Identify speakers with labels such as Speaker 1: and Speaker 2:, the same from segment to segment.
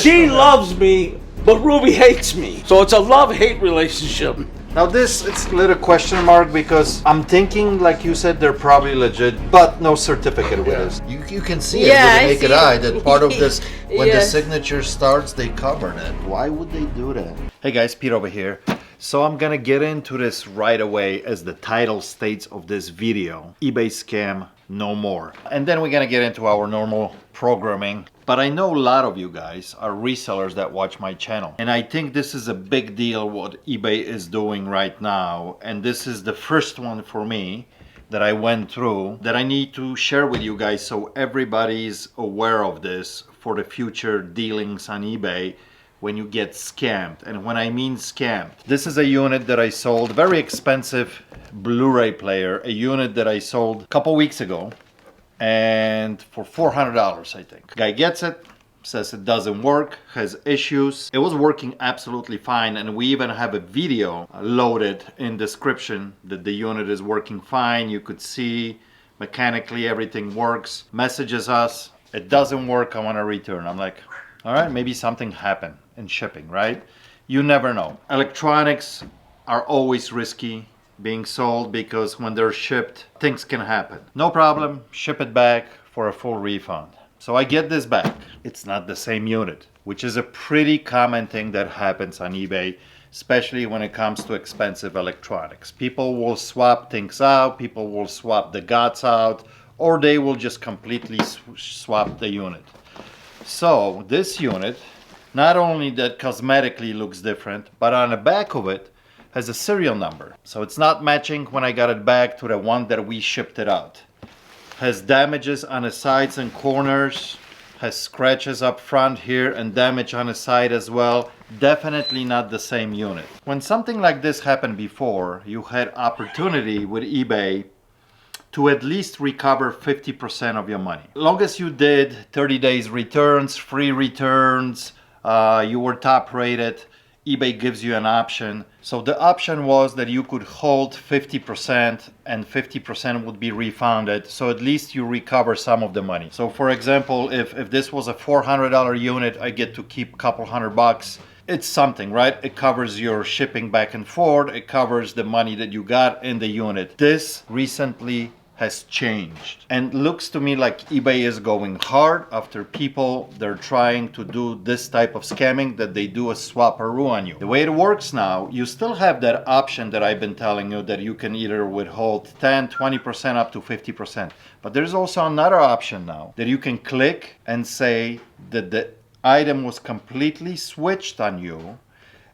Speaker 1: She loves me, but Ruby hates me. So it's a love-hate relationship.
Speaker 2: Now this, it's a little question mark because I'm thinking, like you said, they're probably legit, but no certificate with this.
Speaker 3: You can see it with the naked eye that part of this, when the signature starts, they covered it. Why would they do that?
Speaker 2: Hey guys, Pete over here. So I'm gonna get into this right away as the title states of this video. eBay scam, no more. And then we're gonna get into our normal programming. But I know a lot of you guys are resellers that watch my channel. And I think this is a big deal what eBay is doing right now. And this is the first one for me that I went through that I need to share with you guys so everybody's aware of this for the future dealings on eBay when you get scammed. And when I mean scammed, this is a unit that I sold, very expensive Blu-ray player, a unit that I sold a couple weeks ago, and for $400 I think. Guy gets it, says it doesn't work, has issues. It was working absolutely fine, and we even have a video loaded in description that the unit is working fine. You could see mechanically everything works. Messages us, it doesn't work, I want to return. I'm like, all right, maybe something happened in shipping, right? You never know. Electronics are always risky being sold because when they're shipped, things can happen. No problem, ship it back for a full refund. So I get this back. It's not the same unit, which is a pretty common thing that happens on eBay, especially when it comes to expensive electronics. People will swap things out, people will swap the guts out, or they will just completely swap the unit. So this unit, not only that cosmetically looks different, but on the back of it has a serial number. So it's not matching when I got it back to the one that we shipped it out. Has damages on the sides and corners, has scratches up front here and damage on the side as well. Definitely not the same unit. When something like this happened before, you had opportunity with eBay to at least recover 50% of your money. Long as you did 30 days returns, free returns, you were top rated, eBay gives you an option. So the option was that you could hold 50% and 50% would be refunded. So at least you recover some of the money. So for example, if this was a $400 unit, I get to keep a couple $100. It's something, right? It covers your shipping back and forth. It covers the money that you got in the unit. This recently has changed and looks to me like eBay is going hard after people. They're trying to do this type of scamming, that they do a swap-a-roo on you. The way it works now, you still have that option that I've been telling you, that you can either withhold 10, 20% up to 50%. But there's also another option now that you can click and say that the item was completely switched on you,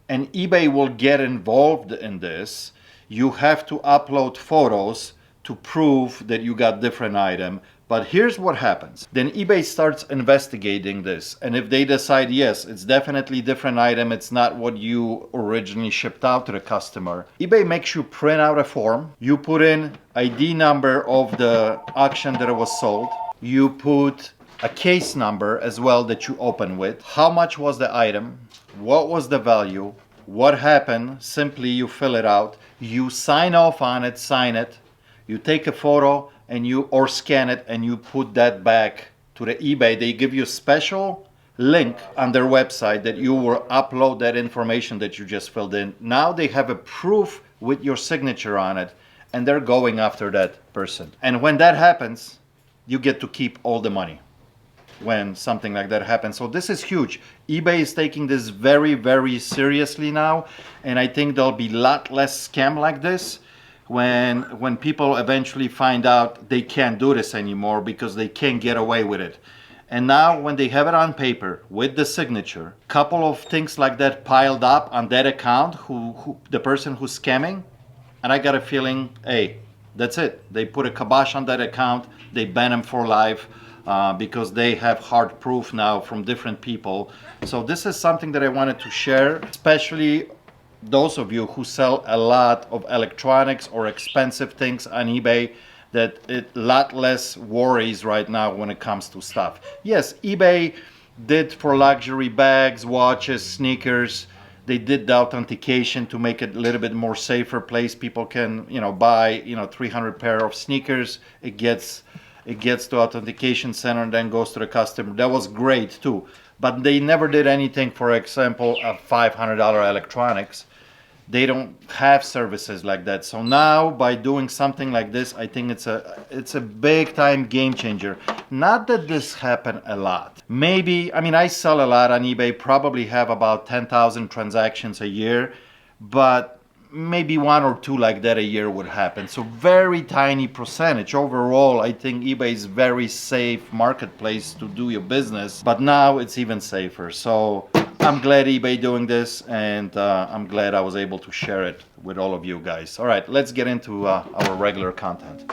Speaker 2: and eBay will get involved in this. You have to upload photos to prove that you got different item. But here's what happens. Then eBay starts investigating this. And if they decide, yes, it's definitely different item, it's not what you originally shipped out to the customer, eBay makes you print out a form. You put in ID number of the auction that it was sold. You put a case number as well that you open with. How much was the item? What was the value? What happened? Simply you fill it out. You sign off on it, sign it. You take a photo and or scan it and you put that back to the eBay. They give you a special link on their website that you will upload that information that you just filled in. Now they have a proof with your signature on it, and they're going after that person. And when that happens, you get to keep all the money when something like that happens. So this is huge. eBay is taking this very, very seriously now, and I think there'll be a lot less scam like this when people eventually find out they can't do this anymore because they can't get away with it. And now when they have it on paper with the signature, couple of things like that piled up on that account, who the person who's scamming, and I got a feeling, hey, that's it. They put a kibosh on that account, they ban them for life because they have hard proof now from different people. So this is something that I wanted to share, especially those of you who sell a lot of electronics or expensive things on eBay, that it a lot less worries right now when it comes to stuff. Yes, eBay did for luxury bags, watches, sneakers. They did the authentication to make it a little bit more safer place. People can, buy, 300 pair of sneakers. It gets to authentication center and then goes to the customer. That was great too. but they never did anything, for example, a $500 electronics. They don't have services like that. So now by doing something like this, I think it's a big time game changer. Not that this happened a lot. Maybe, I mean, I sell a lot on eBay, probably have about 10,000 transactions a year, but maybe one or two like that a year would happen. So very tiny percentage. Overall, I think eBay is very safe marketplace to do your business, but now it's even safer. So I'm glad eBay doing this, and I'm glad I was able to share it with all of you guys. All right, let's get into our regular content.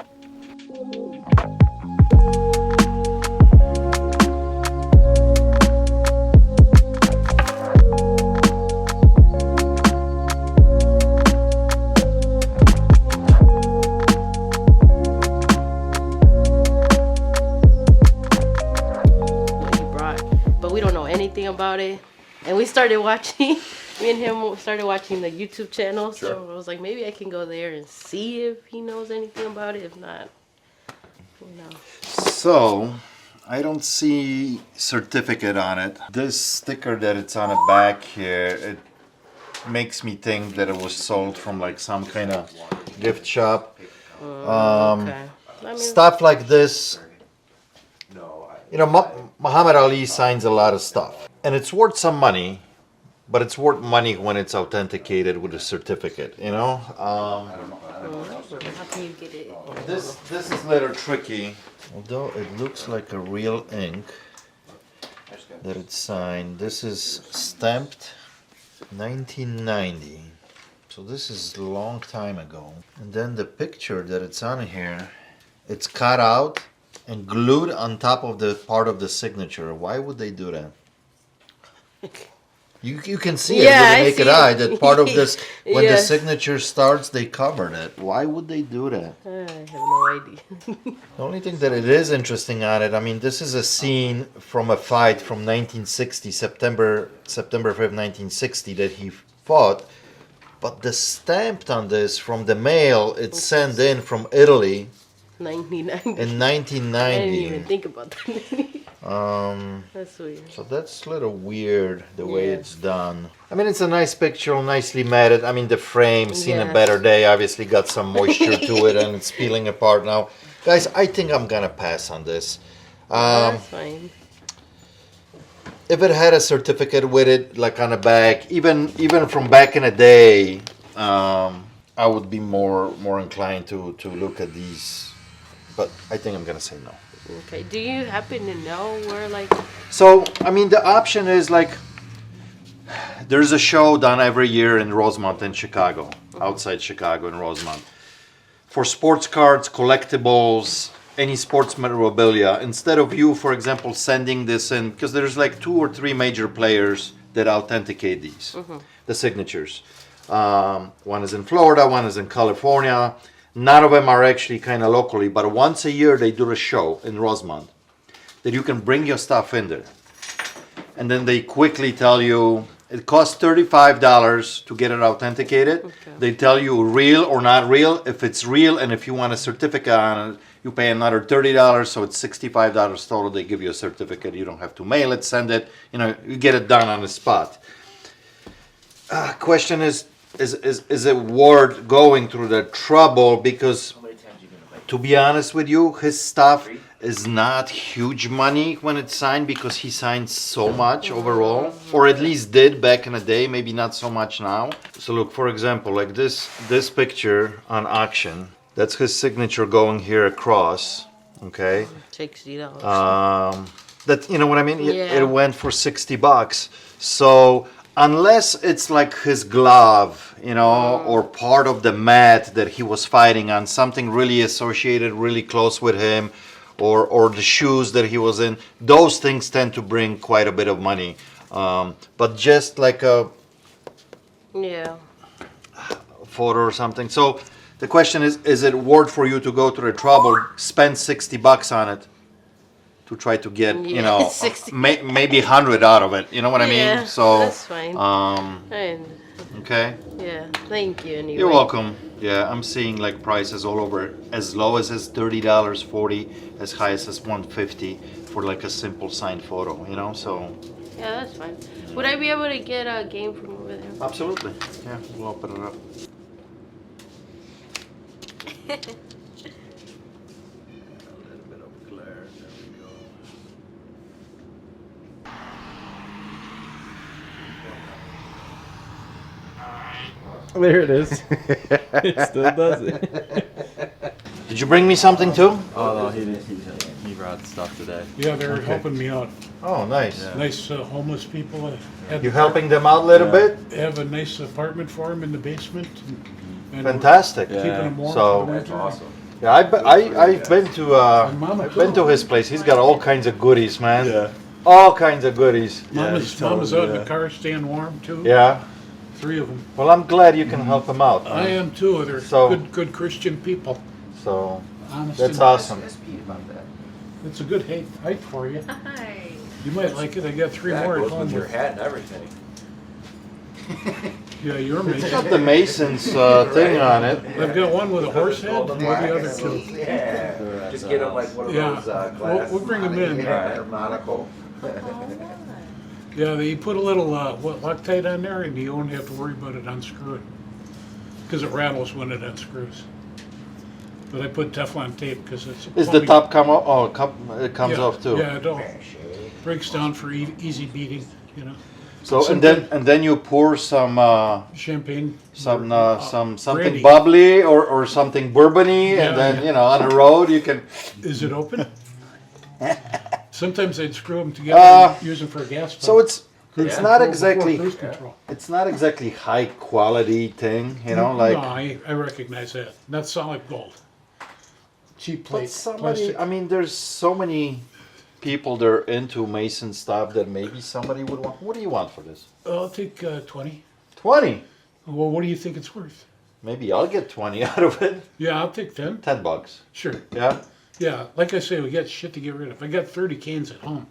Speaker 4: About it, and we started watching. Me and him started watching the YouTube channel. So sure. I was like, maybe I can go there and see if he knows anything about it. If not, you know.
Speaker 2: So I don't see certificate on it. This sticker that it's on the back here, it makes me think that it was sold from like some kind of gift shop. Okay. I mean, stuff like this. You know, Muhammad Ali signs a lot of stuff, and it's worth some money, but it's worth money when it's authenticated with a certificate, you know?
Speaker 4: how can you get it?
Speaker 2: This is a little tricky, although it looks like a real ink that it's signed. This is stamped 1990, so this is a long time ago. And then the picture that it's on here, it's cut out and glued on top of the part of the signature. Why would they do that? You can see it with the naked eye that part of this, when the signature starts, they covered it. Why would they do that?
Speaker 4: I have no idea.
Speaker 2: The only thing that it is interesting on it, I mean, this is a scene from a fight from 1960, September 5th, 1960, that he fought. But the stamp on this from the mail, it's sent in from Italy.
Speaker 4: 1990.
Speaker 2: In 1990.
Speaker 4: I didn't even think about that. That's weird.
Speaker 2: So that's a little weird the way it's done. I mean, it's a nice picture, nicely matted. I mean, the frame seen a better day. Obviously got some moisture to it, and it's peeling apart now. Guys, I think I'm gonna pass on this.
Speaker 4: That's fine.
Speaker 2: If it had a certificate with it, like on the back, even from back in the day, I would be more inclined to look at these. But I think I'm gonna say no.
Speaker 4: Okay. Do you happen to know where, like?
Speaker 2: So I mean, the option is like, there's a show done every year in Rosemont in Chicago, outside Chicago in Rosemont, for sports cards, collectibles, any sports memorabilia. Instead of you, for example, sending this in, because there's like 2 or 3 major players that authenticate these, the signatures. One is in Florida, one is in California. None of them are actually kind of locally, but once a year they do a show in Rosemont that you can bring your stuff in there. And then they quickly tell you, it costs $35 to get it authenticated. Okay. They tell you real or not real. If it's real and if you want a certificate on it, you pay another $30, so it's $65 total. They give you a certificate. You don't have to mail it, send it. You know, you get it done on the spot. Question is it worth going through the trouble? Because to be honest with you, his stuff is not huge money when it's signed, because he signed so much overall, or at least did back in the day, maybe not so much now. So look, for example, like this picture on auction, that's his signature going here across, okay?
Speaker 4: $60.
Speaker 2: That, you know what I mean? It went for $60. So unless it's like his glove, you know, or part of the mat that he was fighting on, something really associated really close with him, or the shoes that he was in, those things tend to bring quite a bit of money. But just like a photo or something. So the question is it worth for you to go to the trouble, spend $60 on it, to try to get, you know, maybe 100 out of it, you know what I mean? So
Speaker 4: that's fine.
Speaker 2: Okay.
Speaker 4: Yeah, thank you anyway.
Speaker 2: You're welcome. Yeah, I'm seeing like prices all over, as low as $30, $40, as high as $150 for like a simple signed photo, you know, so.
Speaker 4: Yeah, that's fine. Would I be able to get a game from over there?
Speaker 2: Absolutely. Yeah, we'll open it up. A little bit of glare. There we go.
Speaker 5: There it is. It still does it.
Speaker 2: Did you bring me something too?
Speaker 5: Oh no, he didn't. He brought stuff today.
Speaker 6: Yeah, they're helping me out.
Speaker 2: Oh, nice.
Speaker 5: Yeah.
Speaker 6: Nice homeless people.
Speaker 2: You helping them out a little bit?
Speaker 6: Have a nice apartment for them in the basement. And
Speaker 2: Fantastic.
Speaker 6: Keeping them warm.
Speaker 2: So-
Speaker 6: for the winter.
Speaker 5: Awesome.
Speaker 2: Yeah, I've been to I've been to his place. He's got all kinds of goodies, man.
Speaker 5: Yeah.
Speaker 2: All kinds of goodies.
Speaker 6: Mama's,
Speaker 5: Yeah,
Speaker 6: Mama's out in
Speaker 5: yeah.
Speaker 6: the car staying warm too.
Speaker 2: Yeah.
Speaker 6: 3 of them.
Speaker 2: Well, I'm glad you can help him out.
Speaker 6: I am too. They're
Speaker 2: So-
Speaker 6: good Christian people.
Speaker 2: So
Speaker 6: Honest
Speaker 2: that's
Speaker 6: and-
Speaker 2: awesome.
Speaker 6: It's a good height for you.
Speaker 7: Hi.
Speaker 6: You might like it. I got 3 more at home.
Speaker 5: hat and everything.
Speaker 6: Yeah, you're
Speaker 2: It's
Speaker 6: amazing.
Speaker 2: got the Mason's thing on it.
Speaker 6: I've got one with a horse head. What are the other 2?
Speaker 5: Yeah. Just get him like one of
Speaker 6: Yeah,
Speaker 5: those
Speaker 6: we'll bring them in.
Speaker 5: monocle.
Speaker 6: Yeah, they put a little Loctite on there, and you don't have to worry about it unscrewing because it rattles when it unscrews. But I put Teflon tape because it's.
Speaker 2: Is the top come off? Oh, it comes
Speaker 6: Yeah,
Speaker 2: off too.
Speaker 6: Yeah, it breaks down for easy beating. You know,
Speaker 2: So and then you pour some
Speaker 6: champagne.
Speaker 2: something
Speaker 6: brandy.
Speaker 2: bubbly or something bourbony,
Speaker 6: Yeah,
Speaker 2: and then
Speaker 6: yeah.
Speaker 2: on the road you can.
Speaker 6: Is it open? Sometimes I'd screw them together and use them for a gas pump.
Speaker 2: So it's
Speaker 6: Cruise
Speaker 2: not
Speaker 6: control
Speaker 2: exactly
Speaker 6: before cruise control.
Speaker 2: it's not exactly high quality thing, you know, like.
Speaker 6: No, I recognize that. Not solid gold. Cheap
Speaker 2: But
Speaker 6: plate.
Speaker 2: somebody,
Speaker 6: plastic.
Speaker 2: I mean, there's so many people that are into Mason stuff that maybe somebody would want. What do you want for this?
Speaker 6: I'll take 20.
Speaker 2: 20.
Speaker 6: Well, what do you think it's worth?
Speaker 2: Maybe I'll get 20 out of it.
Speaker 6: Yeah, I'll take 10.
Speaker 2: $10.
Speaker 6: Sure.
Speaker 2: Yeah.
Speaker 6: Yeah, like I say, we got shit to get rid of. I got 30 canes at home,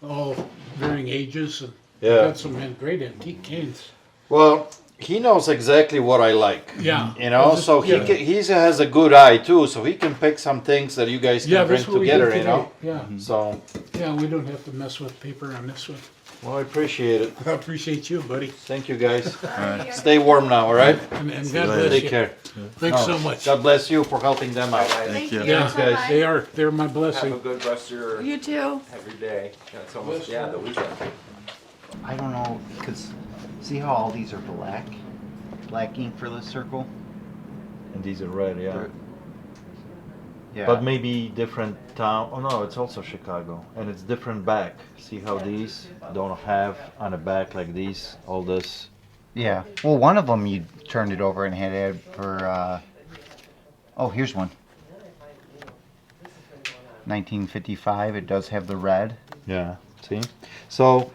Speaker 6: all varying ages, and
Speaker 2: Yeah.
Speaker 6: got some great antique canes.
Speaker 2: Well, he knows exactly what I like.
Speaker 6: Yeah.
Speaker 2: You know,
Speaker 6: Just-
Speaker 2: so
Speaker 6: yeah.
Speaker 2: he has a good eye too, so he can pick some things that you guys can
Speaker 6: Yeah,
Speaker 2: bring
Speaker 6: that's what we
Speaker 2: together,
Speaker 6: did
Speaker 2: you know.
Speaker 6: today. Yeah,
Speaker 2: So,
Speaker 6: yeah, we don't have to mess with paper on this one.
Speaker 2: well, I appreciate it.
Speaker 6: I appreciate you, buddy,
Speaker 2: Thank you guys. Stay warm now, all right?
Speaker 6: and God bless
Speaker 2: Take
Speaker 6: you.
Speaker 2: care.
Speaker 6: Thanks so much.
Speaker 2: God bless you for helping them out.
Speaker 7: Thank you.
Speaker 6: Yeah,
Speaker 2: guys.
Speaker 6: they're my
Speaker 5: Have a
Speaker 6: blessing.
Speaker 5: good rest of your
Speaker 7: You too.
Speaker 5: every day. It's almost the weekend.
Speaker 8: I don't know, because see how all these are black ink for the circle?
Speaker 2: And these are red, yeah.
Speaker 8: Yeah.
Speaker 2: But maybe different town. Oh no, it's also Chicago, and it's different back. See how these don't have on the back like these, all this.
Speaker 8: Yeah. Well, one of them you turned it over and had it for, oh, here's one. 1955, it does have the red.
Speaker 2: Yeah. See. So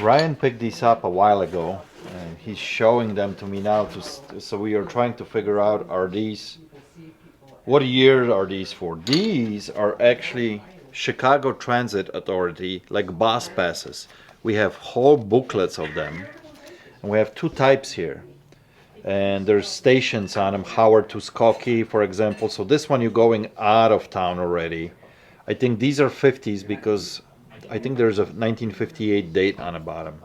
Speaker 2: Ryan picked these up a while ago, and he's showing them to me now. So we are trying to figure out, are these, what year are these for? These are actually Chicago Transit Authority, like bus passes. We have whole booklets of them, and we have 2 types here. And there's stations on them, Howard to Skokie, for example. So this one you're going out of town already. I think these are 50s because I think there's a 1958 date on the bottom.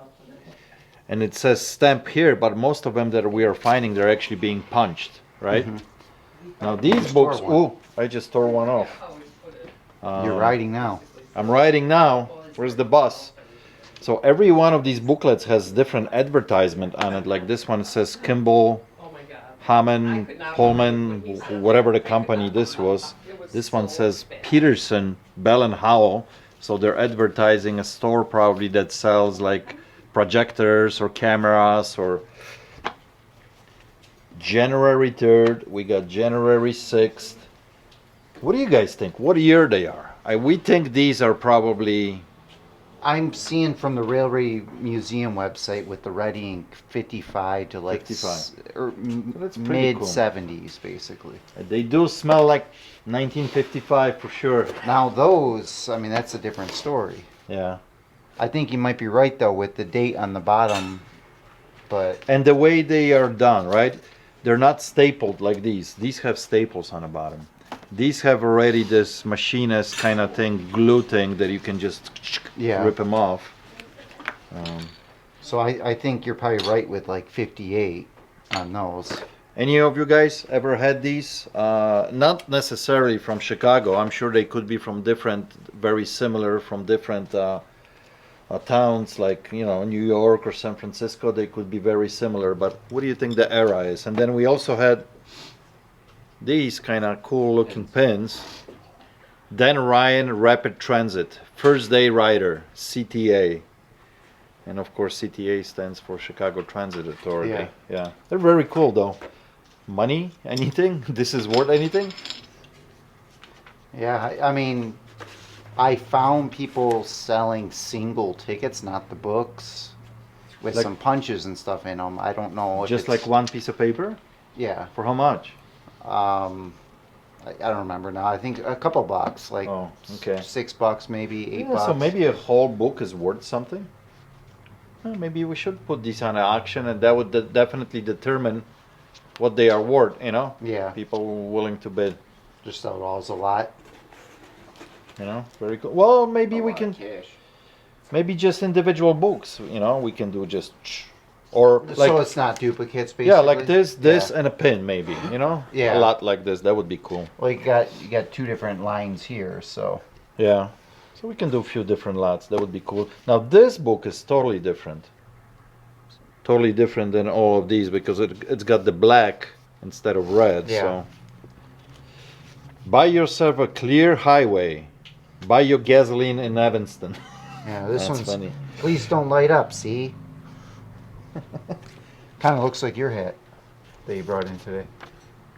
Speaker 2: And it says stamp here, but most of them that we are finding, they're actually being punched, right? Now these books, oh, I just tore one off.
Speaker 8: You're riding now.
Speaker 2: I'm riding now. Where's the bus? So every one of these booklets has different advertisement on it. Like this one says Kimball, Hammond, Pullman, whatever the company this was. This one says Peterson, Bell and Howell. So they're advertising a store probably that sells like projectors or cameras. Or January 3rd, we got January 6th. What do you guys think? What year they are? We think these are probably.
Speaker 8: I'm seeing from the Railway Museum website with the red ink 55 to like
Speaker 2: 55. That's pretty
Speaker 8: mid
Speaker 2: cool.
Speaker 8: 70s basically.
Speaker 2: They do smell like 1955 for sure.
Speaker 8: Now those, I mean, that's a different story.
Speaker 2: Yeah.
Speaker 8: I think you might be right though with the date on the bottom, but
Speaker 2: And the way they are done, right? They're not stapled like these. These have staples on the bottom. These have already this machinist kind of thing, glue thing that you can just
Speaker 8: Yeah.
Speaker 2: rip them off.
Speaker 8: So I think you're probably right with like 58 on those.
Speaker 2: Any of you guys ever had these? Not necessarily from Chicago. I'm sure they could be from different, very similar, from different towns like, you know, New York or San Francisco. They could be very similar. But what do you think the era is? And then we also had these kind of cool looking pins. Dan Ryan Rapid Transit, First Day Rider, CTA. And of course CTA stands for Chicago Transit Authority. Yeah. They're very cool though. Money? Anything? This is worth anything?
Speaker 8: Yeah, I mean, I found people selling single tickets, not the books, with
Speaker 2: Like-
Speaker 8: some punches and stuff in them. I don't know if
Speaker 2: Just
Speaker 8: it's,
Speaker 2: like one piece of paper?
Speaker 8: yeah.
Speaker 2: For how much?
Speaker 8: I don't remember now. I think a couple bucks, like
Speaker 2: Oh, okay.
Speaker 8: $6 maybe, $8
Speaker 2: Yeah,
Speaker 8: bucks.
Speaker 2: so maybe a whole book is worth something? Well, maybe we should put these on auction, and that would definitely determine what they are worth, you know?
Speaker 8: Yeah,
Speaker 2: People willing to bid,
Speaker 8: just sell it all as a lot.
Speaker 2: you know? Very cool. Well, maybe we can,
Speaker 5: Cash.
Speaker 2: maybe just individual books, you know? We can do just, or like,
Speaker 8: So it's not duplicates, basically.
Speaker 2: yeah, like this,
Speaker 8: Yeah.
Speaker 2: and a pin maybe, you know?
Speaker 8: Yeah.
Speaker 2: A lot like this, that would be cool.
Speaker 8: Well, you got two different lines here, so
Speaker 2: Yeah. So we can do a few different lots. That would be cool. Now this book is totally different. Totally different than all of these because it's got the black instead of red.
Speaker 8: Yeah.
Speaker 2: So buy yourself a clear highway. Buy your gasoline in Evanston.
Speaker 8: yeah, this
Speaker 2: That's
Speaker 8: one's.
Speaker 2: funny.
Speaker 8: Please don't light up. See, kind of looks like your hat that you brought in today.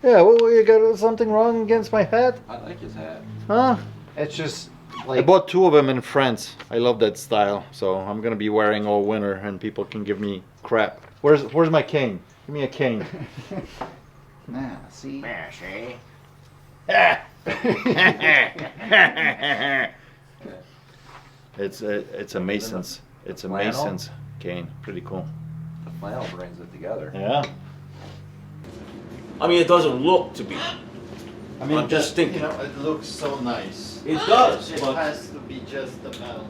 Speaker 2: Yeah, well, you got something wrong against my hat?
Speaker 5: I like his hat.
Speaker 2: Huh?
Speaker 8: It's just
Speaker 2: I
Speaker 8: like
Speaker 2: bought two of them in France. I love that style. So I'm gonna be wearing all winter and people can give me crap. Where's my cane? Give me a cane.
Speaker 8: nah. See,
Speaker 5: Mash, eh?
Speaker 2: It's a Mason's. It's a
Speaker 5: Flannel?
Speaker 2: Mason's cane. Pretty cool.
Speaker 5: The flannel brings it together.
Speaker 2: Yeah.
Speaker 1: I mean, it doesn't look to be.
Speaker 2: I mean,
Speaker 1: I'm just thinking.
Speaker 2: You know, it looks so nice.
Speaker 1: It does,
Speaker 2: It
Speaker 1: but
Speaker 2: has to be just the metal.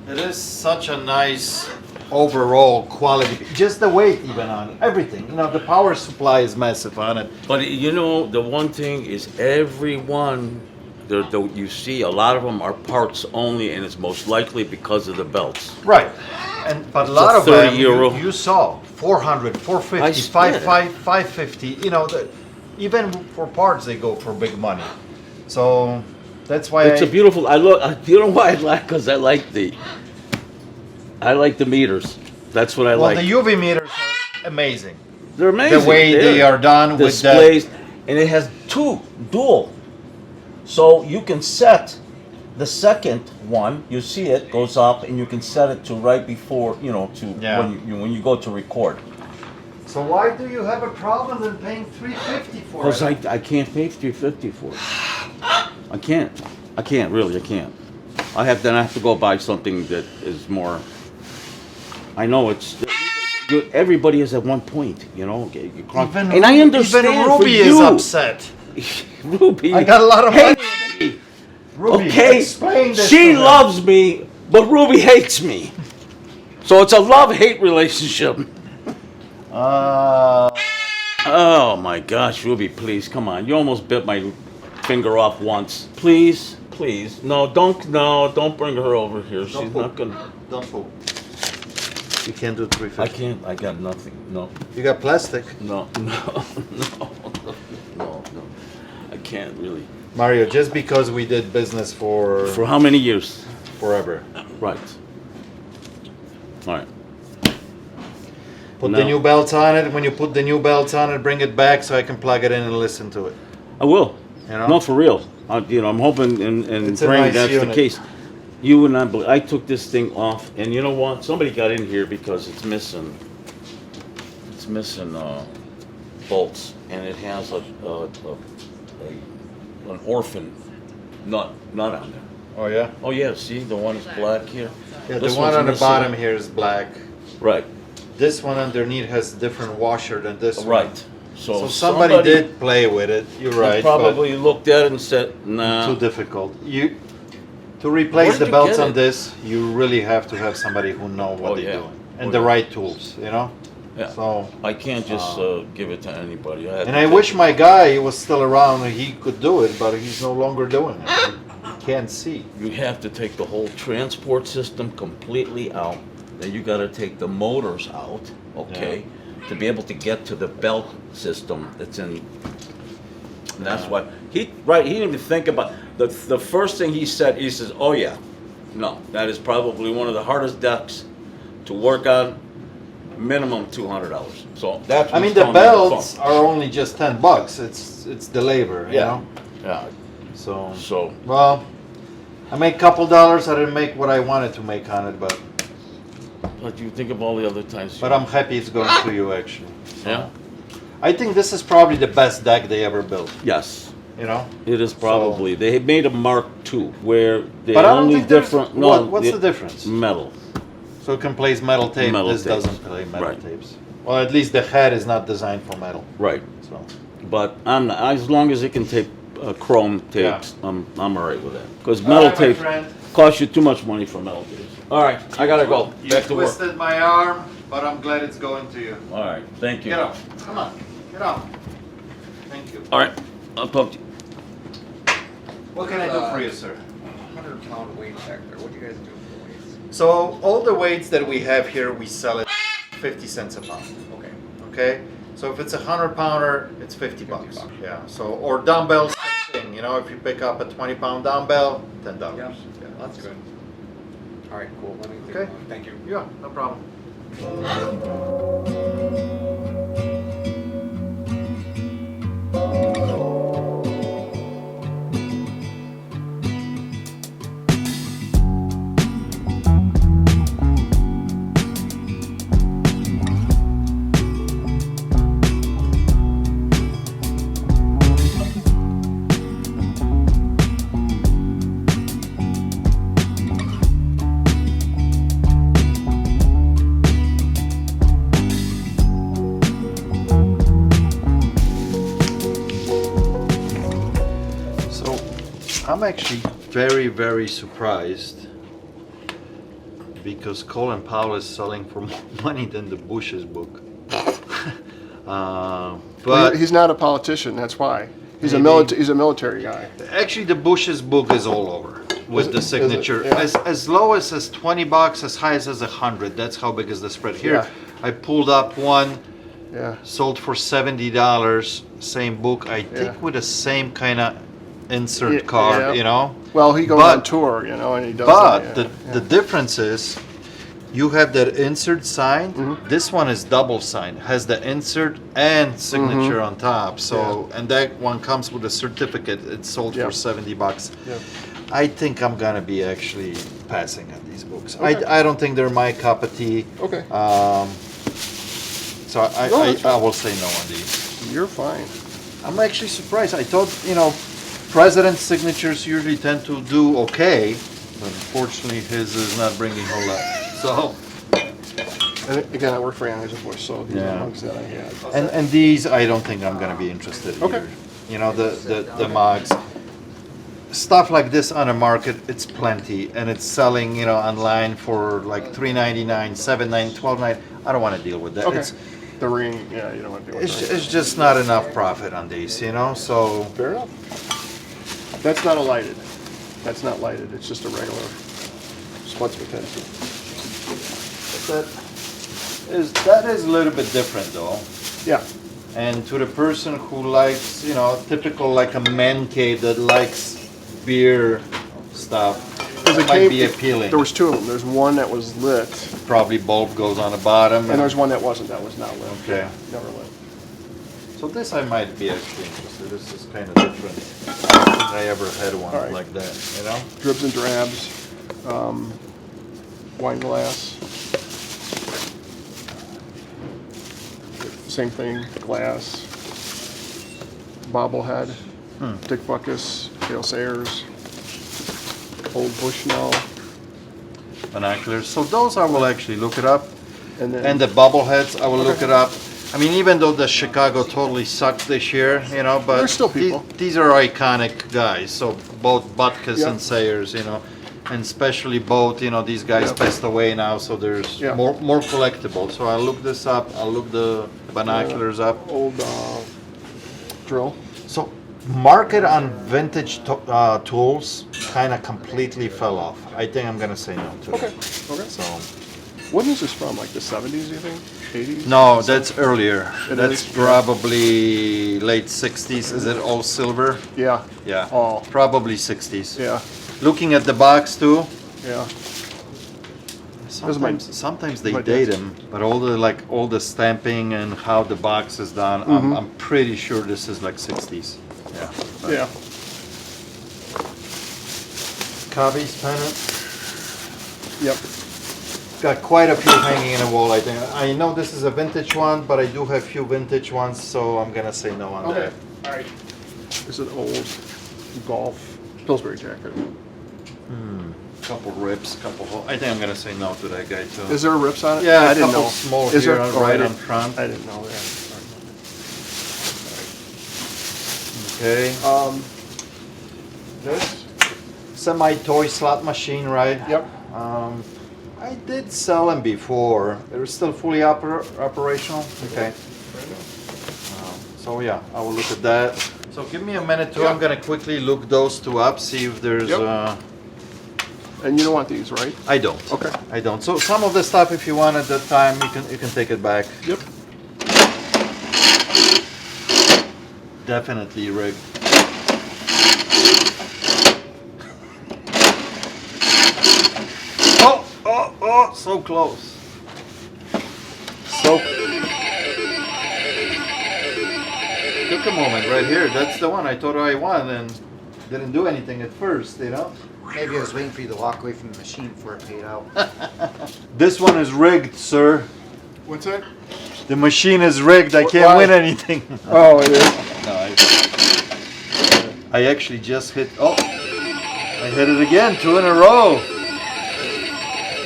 Speaker 2: It is such a nice overall quality. Just the weight, even on everything. You know, the power supply is massive on it.
Speaker 1: but you know, the one thing is every one you see, a lot of them are parts only, and it's most likely because of the belts.
Speaker 2: Right. But a lot of
Speaker 1: 30
Speaker 2: them
Speaker 1: euro.
Speaker 2: you saw 400, 450,
Speaker 1: I see it.
Speaker 2: 550. You know, even for parts they go for big money. So that's why
Speaker 1: It's a beautiful. You know why I like? Because I like the meters. That's what I
Speaker 2: well,
Speaker 1: like.
Speaker 2: the UV meters are amazing.
Speaker 1: They're amazing.
Speaker 2: The way they are done with that.
Speaker 1: displays, and it has dual. So you can set the second one. You see it goes up, and you can set it to right before
Speaker 2: Yeah.
Speaker 1: when you go to record.
Speaker 2: So why do you have a problem in paying $350 for
Speaker 1: Because
Speaker 2: it?
Speaker 1: I can't pay $350 for it. I can't. I can't really. I can't. I have to go buy something that is more. I know it's. Everybody is at one point, you know. And I understand
Speaker 2: even
Speaker 1: for
Speaker 2: Ruby
Speaker 1: you.
Speaker 2: is upset.
Speaker 1: Ruby.
Speaker 2: I got a lot of
Speaker 1: Hey,
Speaker 2: money. Ruby,
Speaker 1: okay,
Speaker 2: explain this
Speaker 1: she
Speaker 2: to them.
Speaker 1: loves me, but Ruby hates me. So it's a love-hate relationship. Oh my gosh, Ruby, please, come on. You almost bit my finger off once. Please, please. No, don't bring her over here. She's not gonna.
Speaker 2: Don't pull. You can't do
Speaker 1: I
Speaker 2: 350.
Speaker 1: can't, I got nothing. No,
Speaker 2: You got plastic.
Speaker 1: no. I can't really.
Speaker 2: Mario, just because we did business for
Speaker 1: For how many years?
Speaker 2: forever.
Speaker 1: Right. All right.
Speaker 2: Put
Speaker 1: No.
Speaker 2: the new belts on it. When you put the new belts on it, bring it back so I can plug it in and listen to it.
Speaker 1: I will.
Speaker 2: You know?
Speaker 1: No, for real. I'm hoping and
Speaker 2: It's a
Speaker 1: praying
Speaker 2: nice
Speaker 1: that's
Speaker 2: unit.
Speaker 1: the case. You would not believe. I took this thing off, and you know what? Somebody got in here because it's missing. It's missing bolts, and it has an orphan nut on there.
Speaker 2: Oh yeah.
Speaker 1: Oh yeah, see the one is black here.
Speaker 2: Yeah,
Speaker 1: This
Speaker 2: the one
Speaker 1: one's
Speaker 2: on the
Speaker 1: missing.
Speaker 2: bottom here is black.
Speaker 1: Right.
Speaker 2: This one underneath has different washer than this one.
Speaker 1: Right.
Speaker 2: So somebody did play with it. You're right.
Speaker 1: Probably looked at it and said, "Nah."
Speaker 2: Too difficult. To replace
Speaker 1: Where
Speaker 2: the
Speaker 1: did you
Speaker 2: belts
Speaker 1: get
Speaker 2: on
Speaker 1: it?
Speaker 2: this, you really have to have somebody who know what
Speaker 1: Oh,
Speaker 2: they're
Speaker 1: yeah.
Speaker 2: doing and
Speaker 1: Oh,
Speaker 2: the
Speaker 1: yeah.
Speaker 2: right tools, you know.
Speaker 1: Yeah.
Speaker 2: So,
Speaker 1: I can't just give it to anybody. I have
Speaker 2: and
Speaker 1: to
Speaker 2: I
Speaker 1: take
Speaker 2: wish
Speaker 1: it.
Speaker 2: my guy was still around and he could do it, but he's no longer doing it. He can't see.
Speaker 1: You have to take the whole transport system completely out. Then you got to take the motors out, okay, to be able to get to the belt system that's in. And that's why he didn't even think about the first thing he said. He says, "Oh yeah, no, that is probably one of the hardest decks to work on. Minimum $200." So that's.
Speaker 2: I mean, the belts are only just $10. It's the labor, you know.
Speaker 1: Yeah.
Speaker 2: So,
Speaker 1: So
Speaker 2: well, I make a couple dollars. I didn't make what I wanted to make on it, but
Speaker 1: you think of all the other times.
Speaker 2: but I'm happy it's going to you actually.
Speaker 1: Yeah.
Speaker 2: I think this is probably the best deck they ever built.
Speaker 1: Yes.
Speaker 2: You know.
Speaker 1: It is probably. They made a Mark II where they
Speaker 2: But I don't
Speaker 1: only
Speaker 2: think there's-
Speaker 1: different.
Speaker 2: what's the difference?
Speaker 1: Metal.
Speaker 2: So it can play metal tape.
Speaker 1: Metal
Speaker 2: This
Speaker 1: tapes.
Speaker 2: doesn't play metal
Speaker 1: Right.
Speaker 2: tapes. Well, at least the head is not designed for metal.
Speaker 1: Right.
Speaker 2: So
Speaker 1: But as long as it can tape chrome tapes, I'm all right with that. Because metal
Speaker 2: All right, my
Speaker 1: tape
Speaker 2: friend.
Speaker 1: costs you too much money for metal tapes. All right, I gotta go.
Speaker 2: You
Speaker 1: Back to work.
Speaker 2: twisted my arm, but I'm glad it's going to you.
Speaker 1: All right, thank you.
Speaker 2: Get up. Come on. Get up. Thank you.
Speaker 1: All right, I'll talk to you.
Speaker 2: What can I do for you, sir?
Speaker 5: 100-pound weight Teckler. What do you guys do for weights?
Speaker 2: So all the weights that we have here, we sell at 50 cents a pound.
Speaker 5: Okay.
Speaker 2: Okay. So if it's a 100-pounder, it's 50 bucks.
Speaker 5: bucks.
Speaker 2: Yeah. So or dumbbells, same thing. You know, if you pick up a 20-pound dumbbell, $10.
Speaker 5: Yeah. That's good. All right, cool. Let me think
Speaker 2: Okay.
Speaker 5: about it. Thank you.
Speaker 2: Yeah, no problem. So I'm actually very, very surprised because Colin Powell is selling for more money than the Bush's book. But
Speaker 7: he's not a politician. That's why. He's
Speaker 2: Maybe.
Speaker 7: He's a military guy.
Speaker 2: actually, the Bush's book is all over with
Speaker 7: Is
Speaker 2: the
Speaker 7: it-
Speaker 2: signature.
Speaker 7: yeah.
Speaker 2: As low as $20, as high as 100. That's how big is the spread. Here,
Speaker 7: Yeah.
Speaker 2: I pulled up one.
Speaker 7: Yeah.
Speaker 2: Sold for $70, same book, I think
Speaker 7: Yeah.
Speaker 2: with the same kind of insert
Speaker 7: Yeah,
Speaker 2: card,
Speaker 7: yeah.
Speaker 2: you know?
Speaker 7: Well, he goes
Speaker 2: But-
Speaker 7: on tour, you know, and he does.
Speaker 2: But
Speaker 7: that,
Speaker 2: the difference is you have that insert signed,
Speaker 7: Mm-hmm.
Speaker 2: this one is double signed, has the insert and signature on top. So, and that one comes with a certificate, it's sold
Speaker 7: Yeah.
Speaker 2: for $70.
Speaker 7: Yeah.
Speaker 2: I think I'm gonna be actually passing on these books.
Speaker 7: Okay.
Speaker 2: I don't think they're my cup of tea.
Speaker 7: Okay.
Speaker 2: So
Speaker 7: No, that's
Speaker 2: I
Speaker 7: fine.
Speaker 2: will say no on these.
Speaker 7: You're fine.
Speaker 2: I'm actually surprised. I thought, president's signatures usually tend to do okay, but unfortunately his is not bringing a whole lot. So,
Speaker 7: And again, I work for Anheuser-Busch, so these
Speaker 2: Yeah.
Speaker 7: are mugs that I had.
Speaker 2: and these I don't think I'm gonna be interested in.
Speaker 7: Okay.
Speaker 2: Either. The mugs. Stuff like this on the market, it's plenty, and it's selling, online for like $3.99, $7.99, $12.99. I don't want to deal with that.
Speaker 7: Okay. The ring, yeah, you don't want to do it.
Speaker 2: It's just not enough profit on these, so.
Speaker 7: Fair enough. That's not a lighted. That's not lighted. It's just a regular Sportsman pencil.
Speaker 2: That is a little bit different though.
Speaker 7: Yeah.
Speaker 2: And to the person who likes, typical like a man cave that likes beer stuff, it might be appealing.
Speaker 7: There was two of them. There's one that was lit,
Speaker 2: Probably bulb goes on the bottom.
Speaker 7: and there's one that wasn't. That was not lit.
Speaker 2: Okay.
Speaker 7: Never lit.
Speaker 2: So this I might be actually interested. This is kind of different. I don't think I ever had one
Speaker 7: All right.
Speaker 2: like that,
Speaker 7: Dribs and drabs. Wine glass. Same thing. Glass. Bobblehead. Dick Buckus. Dale Sayers. Old Bushnell.
Speaker 2: Binoculars. So those I will actually look it up.
Speaker 7: And then
Speaker 2: And the bobbleheads, I will look it up. I mean, even though the Chicago totally sucked this year, but
Speaker 7: There's still people.
Speaker 2: These are iconic guys. So both Butkus
Speaker 7: Yeah.
Speaker 2: and Sayers, and especially both, you know, these guys
Speaker 7: Yeah.
Speaker 2: passed away now, so there's
Speaker 7: Yeah.
Speaker 2: more collectible. So I'll look this up. I'll look the binoculars up.
Speaker 7: Old drill.
Speaker 2: So market on vintage tools kind of completely fell off. I think I'm gonna say no to
Speaker 7: Okay.
Speaker 2: that.
Speaker 7: Okay.
Speaker 2: So
Speaker 7: When is this from? Like the 70s, you think? 80s?
Speaker 2: no, that's earlier.
Speaker 7: It
Speaker 2: That's
Speaker 7: is?
Speaker 2: probably late 60s. Is it all silver?
Speaker 7: Yeah.
Speaker 2: Yeah.
Speaker 7: Oh.
Speaker 2: Probably 60s.
Speaker 7: Yeah.
Speaker 2: Looking at the box too.
Speaker 7: Yeah.
Speaker 2: Sometimes they
Speaker 7: my
Speaker 2: date
Speaker 7: dad's-
Speaker 2: them, but all the stamping and how the box is done, I'm pretty sure this is like 60s. Yeah. But
Speaker 7: Yeah.
Speaker 2: Cubby's pennant.
Speaker 7: Yep.
Speaker 2: Got quite a few hanging in the wall, I think. I know this is a vintage one, but I do have few vintage ones, so I'm gonna say no on
Speaker 7: Okay.
Speaker 2: that.
Speaker 7: All right. This is an old golf Pillsbury jacket.
Speaker 2: Couple rips, couple holes. I think I'm gonna say no to that guy too.
Speaker 7: Is there rips on it?
Speaker 2: Yeah,
Speaker 7: I
Speaker 2: a
Speaker 7: didn't
Speaker 2: couple
Speaker 7: know.
Speaker 2: small
Speaker 7: Is
Speaker 2: here,
Speaker 7: there?
Speaker 2: right
Speaker 7: Oh, I
Speaker 2: on
Speaker 7: didn't-
Speaker 2: front.
Speaker 7: I didn't know that.
Speaker 2: Okay.
Speaker 7: This?
Speaker 2: Semi-toy slot machine, right?
Speaker 7: Yep.
Speaker 2: I did sell them before. They're still fully operational. Okay. So yeah, I will look at that. So give me a minute too.
Speaker 7: Yeah.
Speaker 2: I'm gonna quickly look those two up, see if there's.
Speaker 7: Yep. And you don't want these, right?
Speaker 2: I don't.
Speaker 7: Okay.
Speaker 2: I don't. So some of the stuff, if you want at that time, you can take it back.
Speaker 7: Yep.
Speaker 2: Definitely rigged. Oh, so close. So. Took a moment right here. That's the one I thought I won and didn't do anything at first, you know?
Speaker 8: Maybe I was waiting for you to walk away from the machine before it paid out.
Speaker 2: This one is rigged, sir.
Speaker 7: What's that?
Speaker 2: The machine is rigged. I can't
Speaker 7: Why?
Speaker 2: win anything.
Speaker 7: Oh, it is.
Speaker 2: No, I actually just hit. Oh, I hit it again, 2 in a row.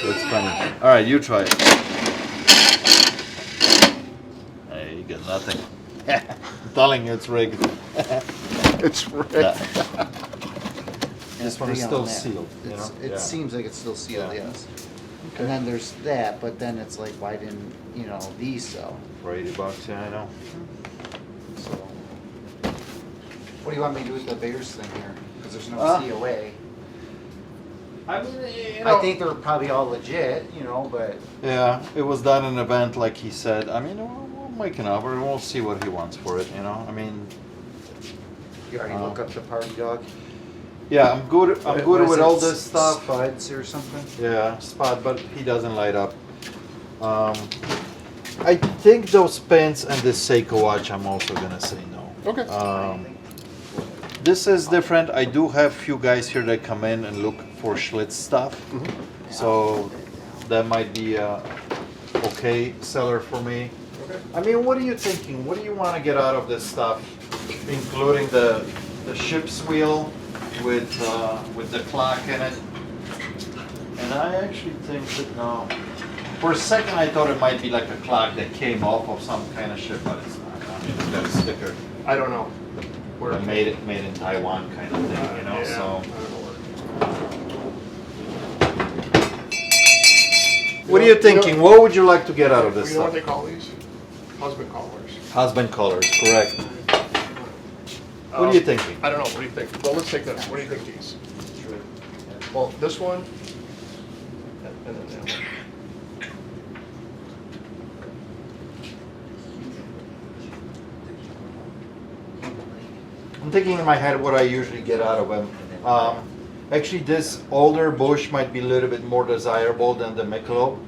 Speaker 2: That's funny. All right, you try it. Hey, you got nothing. I'm telling you, it's rigged.
Speaker 7: It's rigged.
Speaker 2: This one is
Speaker 8: Beyond
Speaker 2: still
Speaker 8: that,
Speaker 2: sealed. You know?
Speaker 8: It
Speaker 2: Yeah.
Speaker 8: seems like it's still sealed,
Speaker 2: Yeah.
Speaker 8: yes. And then there's that, but then it's like, why didn't, these sell?
Speaker 2: For $80, yeah, I know. So,
Speaker 8: What do you want me to do with the Bears thing here? Because there's no
Speaker 2: Uh,
Speaker 8: COA.
Speaker 2: I mean,
Speaker 8: I think they're probably all legit, but
Speaker 2: Yeah, it was done in an event, like he said. I mean, we'll make an offer and we'll see what he wants for it. You know, I mean,
Speaker 8: you already look up the party dog.
Speaker 2: yeah, I'm good. I'm
Speaker 8: What
Speaker 2: good
Speaker 8: is
Speaker 2: with
Speaker 8: it,
Speaker 2: all this stuff.
Speaker 8: Spuds or something?
Speaker 2: Yeah, spot, but he doesn't light up. I think those pins and this Seiko watch, I'm also gonna say no.
Speaker 7: Okay.
Speaker 2: This is different. I do have few guys here that come in and look for Schlitz stuff, so that might be a okay seller for me.
Speaker 7: Okay.
Speaker 2: I mean, what are you thinking? What do you want to get out of this stuff, including the ship's wheel with the clock in it? And I actually think that no. For a second, I thought it might be like a clock that came off of some kind of ship, but it's not. I mean, it's got a sticker.
Speaker 7: I don't know. Where
Speaker 2: Made in Taiwan kind of thing, you know.
Speaker 7: Yeah,
Speaker 2: So,
Speaker 7: I don't know
Speaker 2: what are you thinking? What would you like to get out of this
Speaker 7: You know what
Speaker 2: stuff?
Speaker 7: they call these? Husband callers.
Speaker 2: Husband colors, correct. What are you thinking?
Speaker 7: I don't know. What do you think? Well, let's take this. What do you think these? Well, this one, and then that one.
Speaker 2: I'm thinking in my head what I usually get out of them. Actually, this older bush might be a little bit more desirable than the Michelob.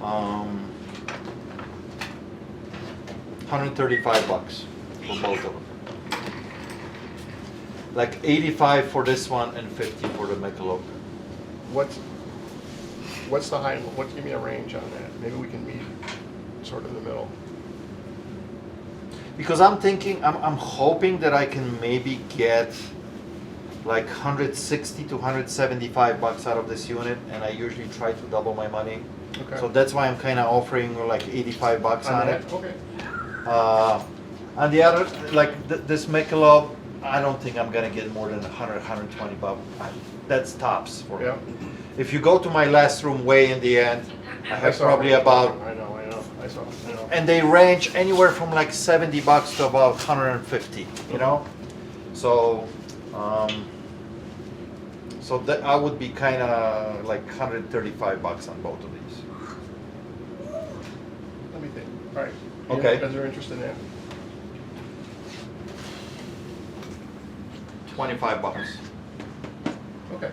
Speaker 2: 135 bucks for both of them. Like 85 for this one and 50 for the Michelob.
Speaker 7: What's the high? Give me a range on that. Maybe we can meet sort of in the middle.
Speaker 2: Because I'm thinking, I'm hoping that I can maybe get like 160 to 175 bucks out of this unit, and I usually try to double my money.
Speaker 7: Okay.
Speaker 2: So that's why I'm kind of offering like 85 bucks on it.
Speaker 7: Okay.
Speaker 2: And the other, like this Michelob, I don't think I'm gonna get more than 100, 120 bucks. That's tops for me.
Speaker 7: Yeah.
Speaker 2: If you go to my last room way in the end, I have
Speaker 7: saw
Speaker 2: probably
Speaker 7: it.
Speaker 2: about,
Speaker 7: I know. I know.
Speaker 2: and they range anywhere from like 70 bucks to about 150, you know? So, so that I would be kind of like 135 bucks on both of these.
Speaker 7: Let me think. All right.
Speaker 2: Okay.
Speaker 7: You guys are interested in that?
Speaker 2: 25 bucks.
Speaker 7: Okay.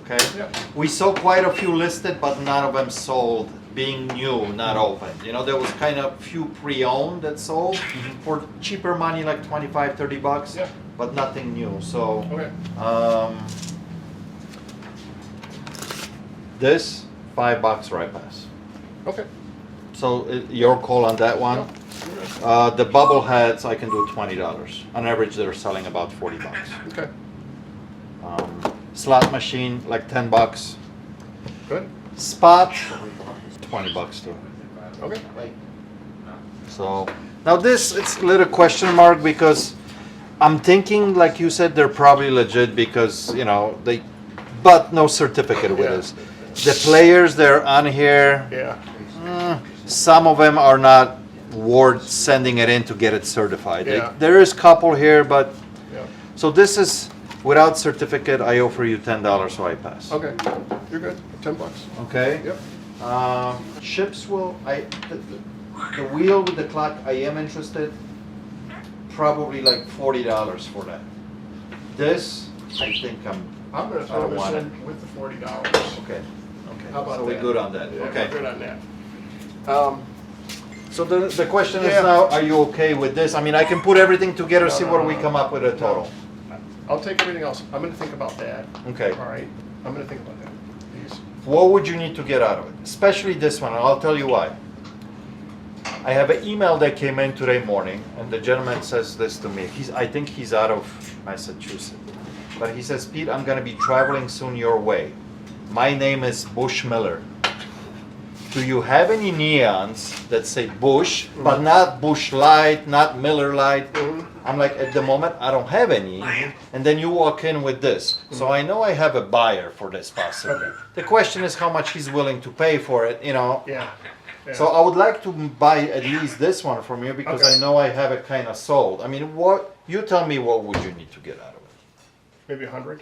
Speaker 2: Okay.
Speaker 7: Yeah.
Speaker 2: We saw quite a few listed, but none of them sold, being new, not open. You know, there was kind of few pre-owned that sold for cheaper money, like 25, 30 bucks,
Speaker 7: Yeah.
Speaker 2: but nothing new. So,
Speaker 7: Okay.
Speaker 2: this, $5 right pass.
Speaker 7: Okay.
Speaker 2: So your call on that one. The bubble heads, I can do $20. On average, they're selling about 40 bucks.
Speaker 7: Okay.
Speaker 2: Slot machine, like 10 bucks.
Speaker 7: Good.
Speaker 2: Spot, 20 bucks too.
Speaker 7: Okay.
Speaker 2: So now this, it's a little question mark because I'm thinking, like you said, they're probably legit because, you know, but no certificate with
Speaker 7: Yeah.
Speaker 2: this. The players, they're on here.
Speaker 7: Yeah.
Speaker 2: Some of them are not worth sending it in to get it certified.
Speaker 7: Yeah.
Speaker 2: There is couple here, but,
Speaker 7: Yeah.
Speaker 2: so this is, without certificate, I offer you $10, so I pass.
Speaker 7: Okay. You're good. 10 bucks.
Speaker 2: Okay?
Speaker 7: Yep.
Speaker 2: Ships will, the wheel with the clock, I am interested. Probably like $40 for that. This, I think
Speaker 7: I'm gonna
Speaker 2: I
Speaker 7: throw
Speaker 2: don't
Speaker 7: this
Speaker 2: want
Speaker 7: in with the $40.
Speaker 2: okay.
Speaker 7: How about
Speaker 2: So we're
Speaker 7: that?
Speaker 2: good on that,
Speaker 7: Yeah,
Speaker 2: okay.
Speaker 7: we're good on that.
Speaker 2: So the question is
Speaker 7: Yeah.
Speaker 2: now, are you okay with this? I mean, I can put everything together, see what we come up with a total.
Speaker 7: I'll take everything else. I'm gonna think about that.
Speaker 2: Okay.
Speaker 7: All right. I'm gonna think about that. These.
Speaker 2: What would you need to get out of it? Especially this one, and I'll tell you why. I have an email that came in today morning, and the gentleman says this to me. I think he's out of Massachusetts. But he says, Pete, I'm gonna be traveling soon your way. My name is Bush Miller. Do you have any neons that say Bush, but not Bush Light, not Miller Light? I'm like, at the moment, I don't have any. And then you walk in with this. So I know I have a buyer for this possibly.
Speaker 7: Okay.
Speaker 2: The question is how much he's willing to pay for it, you know?
Speaker 7: Yeah. Yeah.
Speaker 2: So I would like to buy at least this one from you because
Speaker 7: Okay.
Speaker 2: I know I have it kind of sold. I mean, what, you tell me what would you need to get out of it?
Speaker 7: Maybe 100.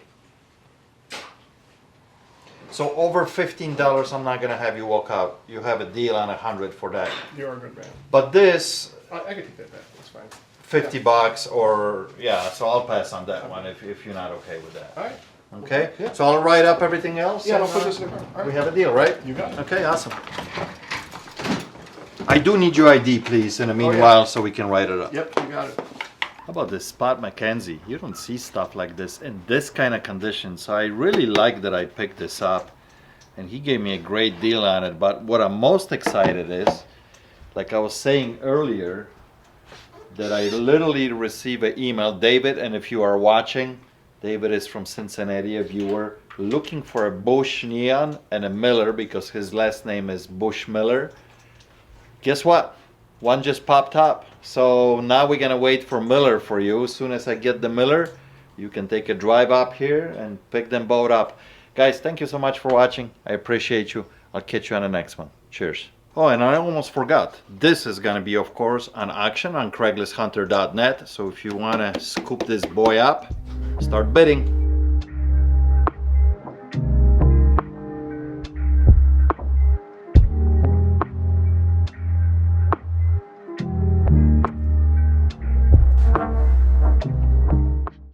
Speaker 2: So over $15, I'm not gonna have you walk out. You have a deal on 100 for that.
Speaker 7: You're a good man.
Speaker 2: But this,
Speaker 7: I can take that back. That's fine.
Speaker 2: 50 bucks or, yeah, so I'll pass on that one if you're not okay with that.
Speaker 7: All right.
Speaker 2: Okay?
Speaker 7: Yeah.
Speaker 2: So I'll write up everything else?
Speaker 7: Yeah,
Speaker 2: and,
Speaker 7: I'll put this in the car. All
Speaker 2: We
Speaker 7: right.
Speaker 2: have a deal, right?
Speaker 7: You got it.
Speaker 2: Okay, awesome. I do need your ID, please, in the meanwhile, so we can write it up.
Speaker 7: Yep, you got it.
Speaker 2: How about this Spot Mackenzie? You don't see stuff like this in this kind of condition, so I really like that I picked this up. And he gave me a great deal on it. But what I'm most excited is, like I was saying earlier, that I literally received an email. David, and if you are watching, David is from Cincinnati, a viewer, looking for a Bush neon and a Miller because his last name is Bush Miller. Guess what? One just popped up. So now we're gonna wait for Miller for you. As soon as I get the Miller, you can take a drive up here and pick them both up. Guys, thank you so much for watching. I appreciate you. I'll catch you on the next one. Cheers. Oh, and I almost forgot. This is gonna be, of course, on auction on CraigslistHunter.net. So if you wanna scoop this boy up, start bidding.